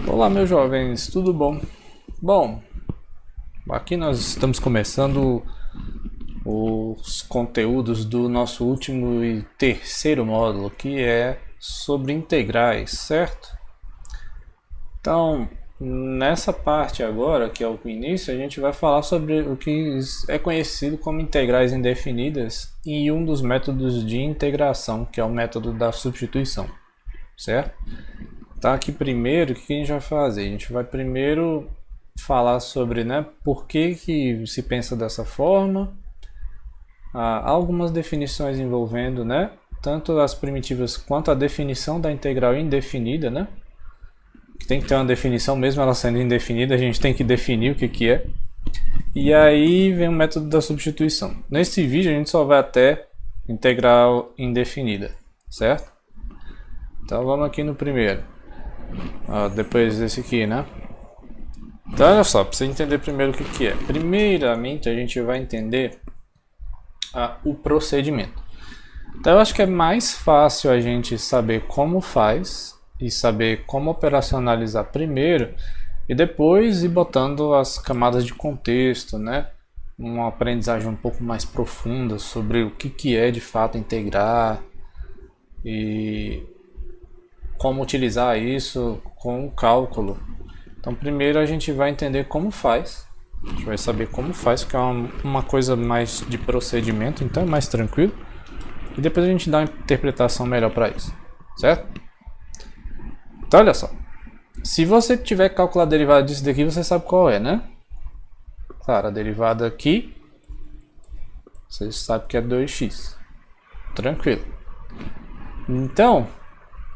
Olá, meus jovens, tudo bom? Bom, aqui nós estamos começando os conteúdos do nosso último e terceiro módulo, que é sobre integrais, certo? Então, nessa parte agora, que é o início, a gente vai falar sobre o que é conhecido como integrais indefinidas e um dos métodos de integração, que é o método da substituição, certo? Tá, aqui primeiro, o que a gente vai fazer? A gente vai primeiro falar sobre, por que se pensa dessa forma, algumas definições envolvendo, tanto as primitivas quanto a definição da integral indefinida, que tem que ter uma definição, mesmo ela sendo indefinida, a gente tem que definir o que é. E aí vem o método da substituição. Nesse vídeo a gente só vai até integral indefinida, certo? Então vamos aqui no primeiro. Depois desse aqui, Então olha só, para você entender primeiro o que é. Primeiramente a gente vai entender o procedimento. Então eu acho que é mais fácil a gente saber como faz e saber como operacionalizar primeiro e depois ir botando as camadas de contexto, uma aprendizagem um pouco mais profunda sobre o que é de fato integrar e como utilizar isso com o cálculo. Então primeiro a gente vai entender como faz, a gente vai saber como faz, que é uma coisa mais de procedimento, então é mais tranquilo, e depois a gente dá uma interpretação melhor para isso, certo? Então olha só, se você tiver que calcular a derivada disso daqui, você sabe qual é, Claro, a derivada aqui, você sabe que é 2x, tranquilo. Então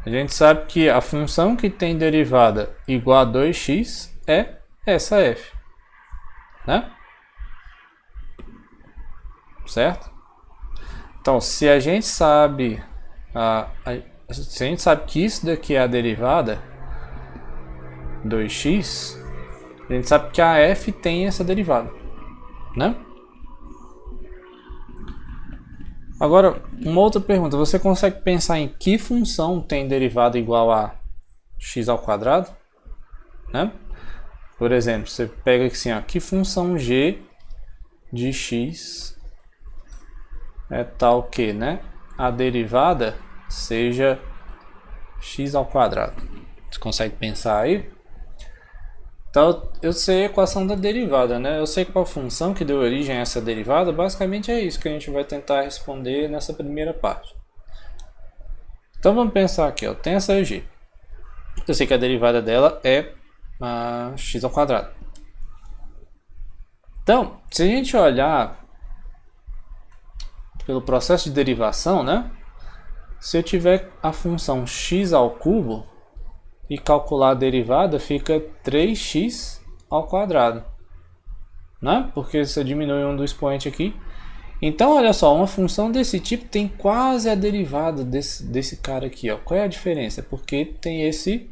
a gente sabe que a função que tem derivada igual a 2x é essa f, certo? Então, se a gente sabe que isso daqui é a derivada 2x, a gente sabe que a f tem essa derivada, Agora, uma outra pergunta, você consegue pensar em que função tem derivada igual a x ao quadrado? Por exemplo, você pega aqui assim, que função g de x é tal que, a derivada seja x ao quadrado. Você consegue pensar aí? Então, eu sei a equação da derivada, Eu sei qual função que deu origem a essa derivada. Basicamente é isso que a gente vai tentar responder nessa primeira parte. Então, vamos pensar aqui, tem essa g. Eu sei que a derivada dela é x ao quadrado. Então, se a gente olhar pelo processo de derivação, se eu tiver a função x ao cubo e calcular a derivada, fica 3x ao quadrado, porque você diminui um do expoente aqui. Então, olha só, uma função desse tipo tem quase a derivada desse cara aqui, Qual é a diferença? Porque tem esse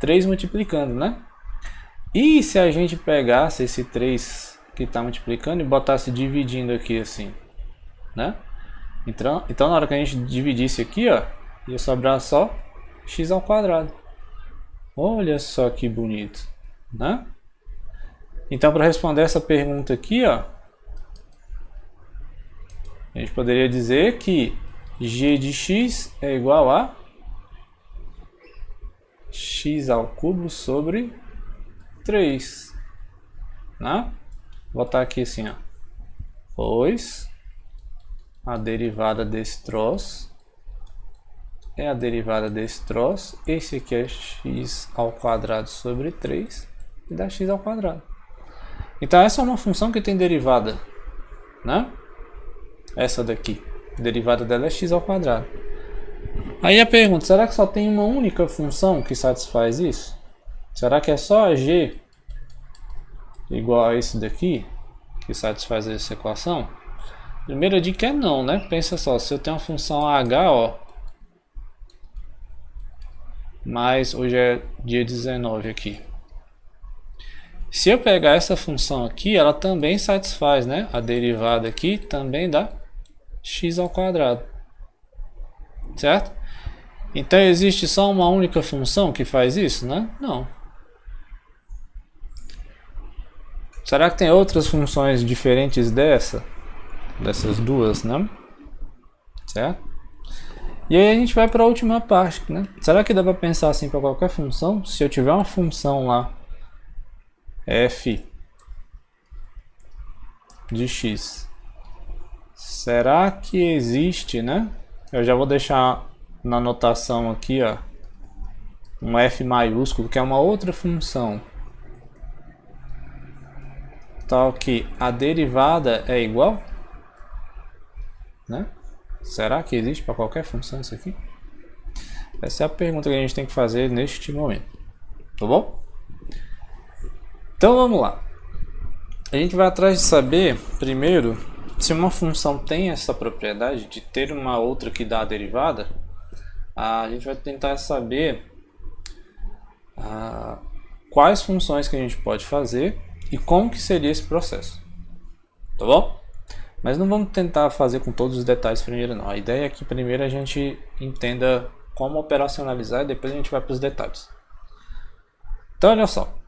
3 multiplicando, E se a gente pegasse esse 3 que está multiplicando e botasse dividindo aqui assim, Então, na hora que a gente dividisse aqui, ia sobrar só x ao quadrado. Olha só que bonito, Então, para responder essa pergunta aqui, a gente poderia dizer que g de x é igual a x ao cubo sobre 3, Vou botar aqui assim, pois a derivada desse troço é a derivada desse troço. Esse aqui é x ao quadrado sobre 3 e dá x ao quadrado. Então essa é uma função que tem derivada, Essa daqui, a derivada dela é x ao quadrado. Aí a pergunta, será que só tem uma única função que satisfaz isso? Será que é só a g igual a esse daqui que satisfaz essa equação? Primeira dica é não, Pensa só, se eu tenho uma função h, mas hoje é dia 19 aqui. Se eu pegar essa função aqui, ela também satisfaz, A derivada aqui também dá x ao quadrado, certo? Então existe só uma única função que faz isso, Não. Será que tem outras funções diferentes dessas duas, né? Certo? E aí a gente vai para a última parte, né? Será que dá para pensar assim para qualquer função? Se eu tiver uma função lá, f de x, será que existe, né? Eu já vou deixar na anotação aqui, ó, um f maiúsculo, que é uma outra função, tal que a derivada é igual, né? Será que existe para qualquer função isso aqui? Essa é a pergunta que a gente tem que fazer neste momento, tá bom? Então vamos lá. A gente vai atrás de saber, primeiro, se uma função tem essa propriedade de ter uma outra que dá a derivada. A gente vai tentar saber quais funções que a gente pode fazer e como que seria esse processo, tá bom? Mas não vamos tentar fazer com todos os detalhes primeiro não. A ideia é que primeiro a gente entenda como operacionalizar e depois a gente vai para os detalhes. Então olha só,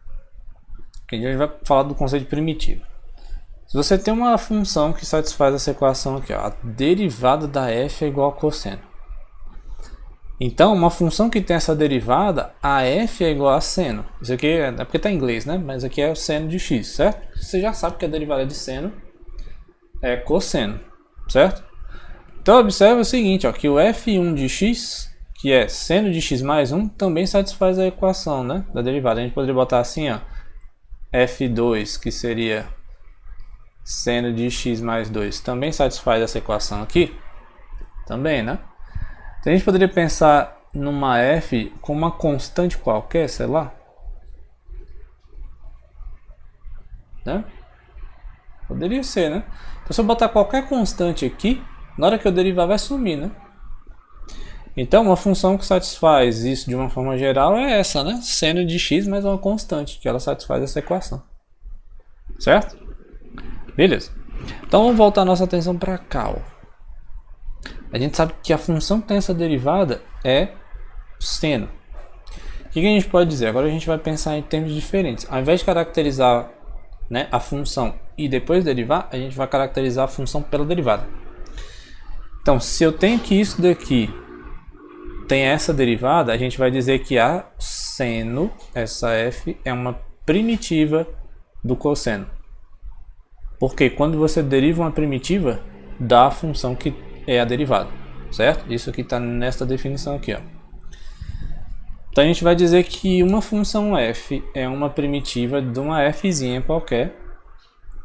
a gente vai falar do conceito de primitiva. Se você tem uma função que satisfaz essa equação aqui, ó, a derivada da f é igual a cosseno. Então, uma função que tem essa derivada, a f é igual a seno. Isso aqui é porque está em inglês, né? Mas aqui é o seno de x, certo? Você já sabe que a derivada de seno é cosseno, certo? Então, observe o seguinte, ó, que o f1 de x, que é seno de x mais 1, também satisfaz a equação, né, da derivada. A gente poderia botar assim, ó, f2, que seria seno de x mais 2, também satisfaz essa equação aqui? Também, né? Então a gente poderia pensar numa f com uma constante qualquer, sei lá, né? Poderia ser, né? Então se eu botar qualquer constante aqui, na hora que eu derivar vai sumir, né? Então uma função que satisfaz isso de uma forma geral é essa, né? Seno de x mais uma constante, que ela satisfaz essa equação. Certo? Beleza. Então vamos voltar a nossa atenção para cá, ó. A gente sabe que a função que tem essa derivada é seno. O que a gente pode dizer? Agora a gente vai pensar em termos diferentes. Ao invés de caracterizar, né, a função e depois derivar, a gente vai caracterizar a função pela derivada. Então, se eu tenho que isso daqui tem essa derivada, a gente vai dizer que a seno, essa f, é uma primitiva do cosseno. Porque quando você deriva uma primitiva da função que é a derivada, certo? Isso aqui está nesta definição aqui, ó. Então a gente vai dizer que uma função f é uma primitiva de uma fzinha qualquer,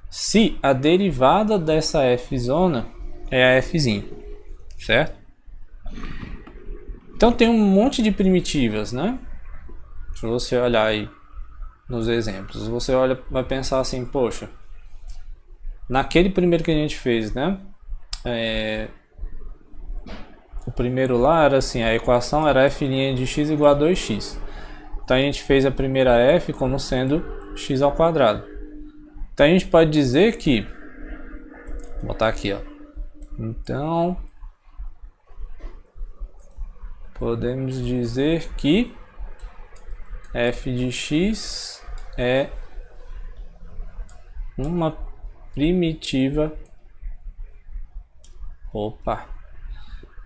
se a derivada dessa fzona é a fzinha, certo? Então tem um monte de primitivas, né? Se você olhar aí nos exemplos, você olha, vai pensar assim, poxa, naquele primeiro que a gente fez, né? O primeiro lá era assim, a equação era f' de x igual a 2x. Então a gente fez a primeira f como sendo x ao quadrado. Então a gente pode dizer que, vou botar aqui, ó. Então podemos dizer que f de x é uma primitiva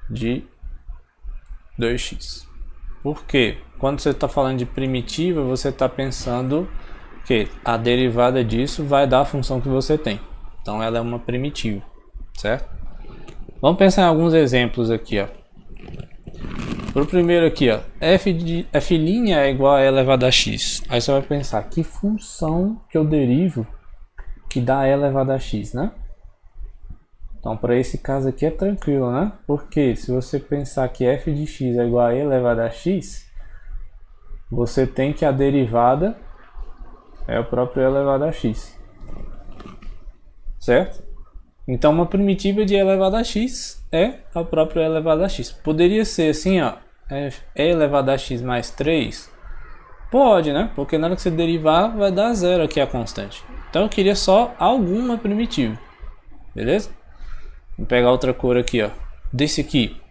de 2x. Por quê? Quando você está falando de primitiva, você está pensando que a derivada disso vai dar a função que você tem. Então ela é uma primitiva, certo? Vamos pensar em alguns exemplos aqui, ó. Pro primeiro aqui, ó, f' é igual a e elevado a x. Aí você vai pensar, que função que eu derivo que dá e elevado a x, né? Então, para esse caso aqui é tranquilo, né? Porque se você pensar que f de x é igual a e elevado a x, você tem que a derivada é o próprio e elevado a x. Certo? Então, uma primitiva de e elevado a x é o próprio e elevado a x. Poderia ser assim, ó, e elevado a x mais 3? Pode, né? Porque na hora que você derivar, vai dar zero aqui a constante. Então, eu queria só alguma primitiva. Beleza? Vou pegar outra cor aqui, ó. Desse aqui.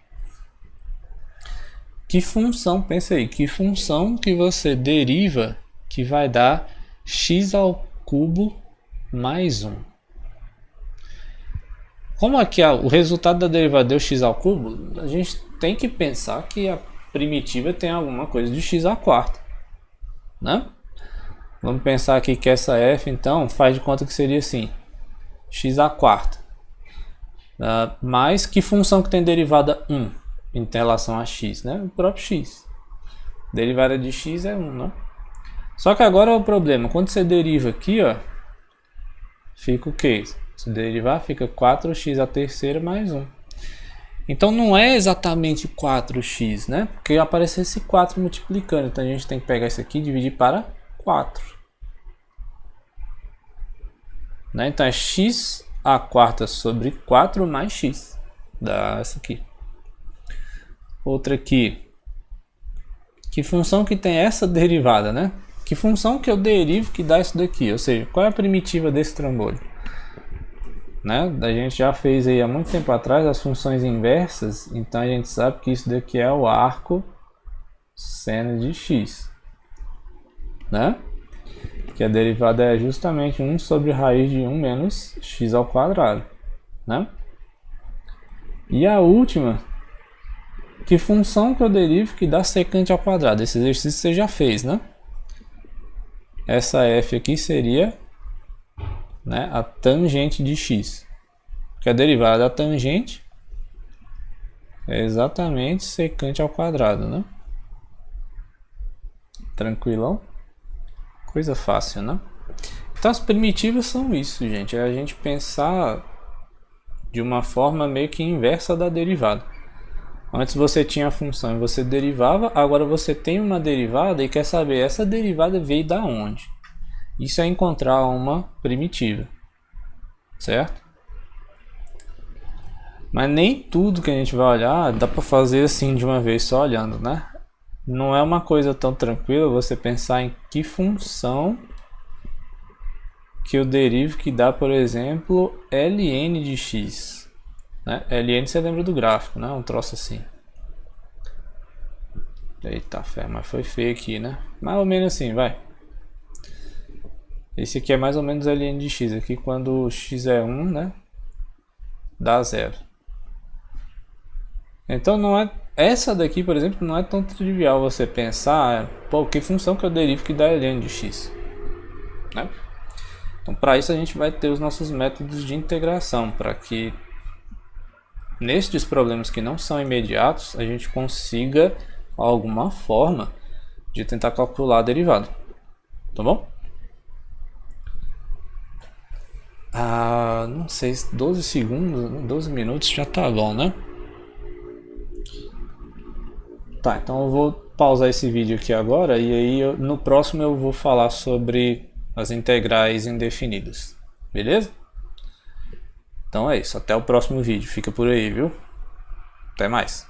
Que função, pensa aí, que função que você deriva que vai dar x ao cubo mais 1. Como aqui o resultado da derivada deu x ao cubo, a gente tem que pensar que a primitiva tem alguma coisa de x à quarta, né? Vamos pensar aqui que essa f, então, faz de conta que seria assim, x à quarta. Mais que função que tem derivada 1 em relação a x, né? O próprio x. Derivada de x é 1, né? Só que agora é o problema. Quando você deriva aqui, ó, fica o quê? Se derivar, fica 4x à terceira mais 1. Então não é exatamente 4x, né? Porque aparece esse 4 multiplicando. Então a gente tem que pegar isso aqui e dividir para 4. Né? Então é x à quarta sobre 4 mais x. Dá essa aqui. Outra aqui. Que função que tem essa derivada, né? Que função que eu derivo que dá isso daqui? Ou seja, qual é a primitiva desse trambolho? Né? A gente já fez aí há muito tempo atrás as funções inversas. Então a gente sabe que isso daqui é o arco seno de x. Né? Que a derivada é justamente 1 sobre raiz de 1 menos x ao quadrado. Né? E a última, que função que eu derivo que dá secante ao quadrado? Esse exercício você já fez, né? Essa f aqui seria, né, a tangente de x. Que a derivada da tangente é exatamente secante ao quadrado, né? Tranquilão? Coisa fácil, né? Então as primitivas são isso, gente. É a gente pensar de uma forma meio que inversa da derivada. Antes você tinha a função e você derivava, agora você tem uma derivada e quer saber essa derivada veio da onde. Isso é encontrar uma primitiva, certo? Mas nem tudo que a gente vai olhar dá para fazer assim de uma vez só olhando, né? Não é uma coisa tão tranquila você pensar em que função que eu derivo que dá, por exemplo, ln de x. Né? Ln você lembra do gráfico, né? Um troço assim. Eita fé, mas foi feio aqui, né? Mais ou menos assim, vai. Esse aqui é mais ou menos ln de x. Aqui quando x é 1, né? Dá 0. Então não é... Essa daqui, por exemplo, não é tão trivial você pensar, pô, que função que eu derivo que dá ln de x. Né? Então para isso a gente vai ter os nossos métodos de integração, para que nestes problemas que não são imediatos, a gente consiga alguma forma de tentar calcular a derivada. Tá bom? Não sei, 12 segundos, 12 minutos já tá bom, né? Tá, então eu vou pausar esse vídeo aqui agora e aí no próximo eu vou falar sobre as integrais indefinidas. Beleza? Então é isso, até o próximo vídeo. Fica por aí, viu? Até mais.